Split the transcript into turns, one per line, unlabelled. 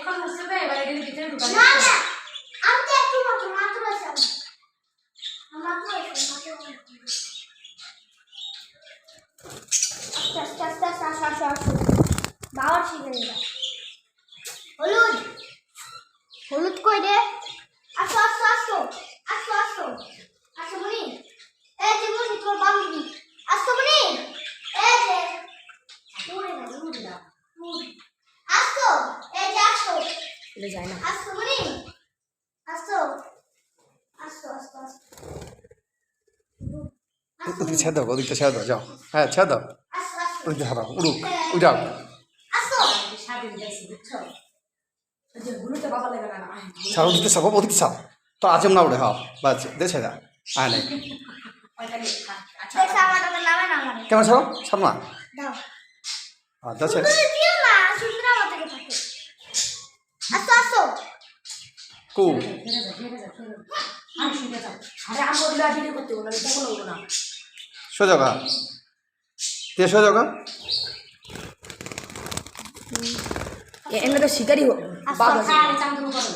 অনেকক্ষণ বসে দেয় এবার এর ভিতরে ঢুকাবে
না না আমি তো একটু মাত্র আছে মাত্র আস্তে বাবার শিখে নিবা হলুদ হলুদ কই রে আসো আসো আসো আসো আসো আসো মনি এই যে মনি তোর বান্ধবী আসো মনি এই যে দূরে না আসো এই যে আসো
এটা যায় না
আসো মনি আসো আসো আসো আসো
ওদিকে ছেড়ে দাও ওদিকটা ছেড়ে দাও যাও হ্যাঁ ছেড়ে দাও
আসো আসো
ওদিকে হারাও উড়ুক উঠাও
আসো
স্বাধীন গেছি বুঝছো ওই যে গুলোতে বাবা লাগে না
ছাড় ওদিকে ছাড় ওদিকে ছাড় তো আজম না উঠে হ্যাঁ বাস দে ছেড়ে আয় নাই
আচ্ছা
দেখো আমাদের নামে না মানে
কেমন ছাড়ো ছাড় না
দাও
দা ছেড়ে
তুমি দিও না সুন্দর আমাদের থাকে আসো আসো
কু
আমি শুনে যাও আরে আমি ওগুলো ভিডিও করতে বলো এটা বলো না
সোজা গা তে সোজা গা
এমনি তো শিকারি বাবা
আসো
চান্দু করো